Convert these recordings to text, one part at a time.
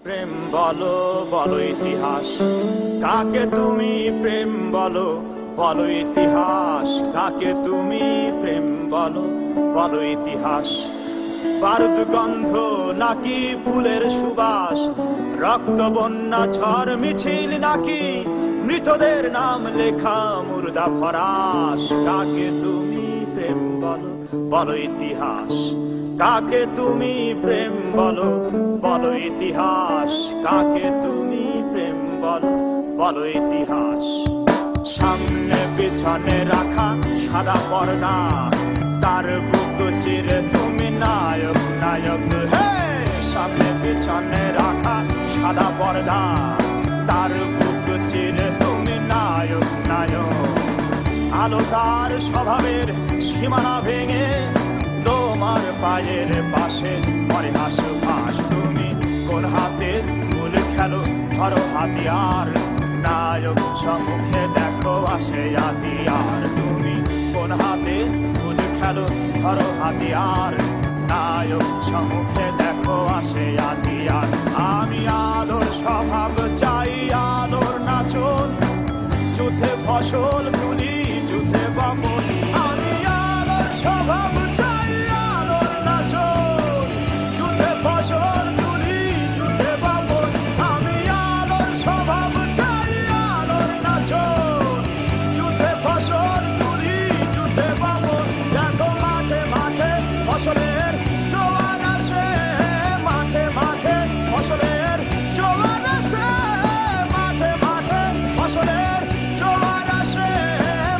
প্রেম বলো বলো ইতিহাস, কাকে তুমি প্রেম বলো বলো ইতিহাস, কাকে তুমি প্রেম বলো বলো ইতিহাস। বারুদ গন্ধ নাকি ফুলের সুবাস, রক্ত বন্যা ঝড় মিছিল নাকি মৃতদের নাম লেখা মুর্দা ফরাস। কাকে তুমি প্রেম বলো বলো ইতিহাস, কাকে তুমি প্রেম বলো বলো ইতিহাস, কাকে তুমি প্রেম বলো বলো ইতিহাস। সামনে পিছনে রাখা সাদা পর্দা, তার বুক চিরে তুমি নায়ক নায়ক। হে সামনে পিছনে রাখা সাদা পর্দা, তার বুক চিরে তুমি নায়ক নায়ক। আলো তার স্বভাবের সীমানা ভেঙে তোমার পায়ের পাশে মরে হাসপাস। তুমি কোন হাতের ফুল খেলো ধরো হাতিয়ার, নায়ক সম্মুখে দেখো আসে হাতিয়ার। তুমি কোন হাতে ফুল খেলো ধরো হাতিয়ার, নায়ক সম্মুখে দেখো আসে হাতিয়ার। আমি আলোর স্বভাব চাই আলোর নাচন, যুদ্ধে ফসল তুলি যুদ্ধে বামন। আমি আলোর স্বভাব চাই আলোর নাচন, যুদ্ধে ফসল তুলি যুদ্ধে বামন। আমি আলোর স্বভাব চাই আলোর নাচন, যুদ্ধে ফসল তুলি যুদ্ধে বামন। দেখো মাঠে মাঠে ফসলের জোয়ার আসে, মাঠে মাঠে ফসলের জোয়ার আসে, মাঠে মাঠে ফসলের জোয়ার আসে,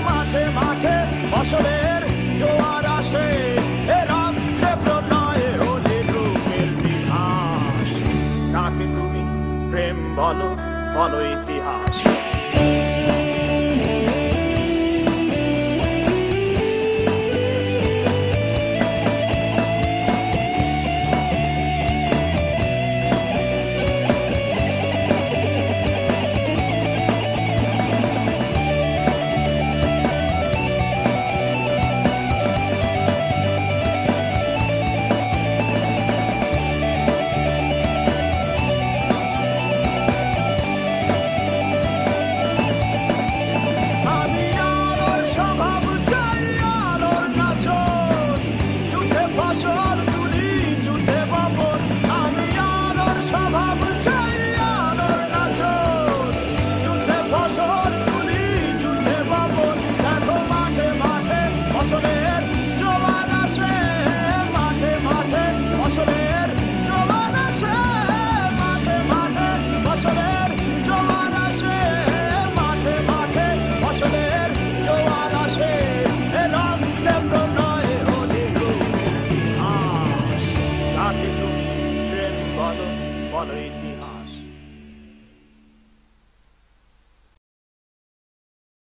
মাঠে মাঠে ফসলের জোয়ার আসে। এ রক্তে প্রণয়ে ওদের রূপের বিনাশ, কাকে তুমি প্রেম বলো বলো ইতিহাস। বলো ইতিহাস।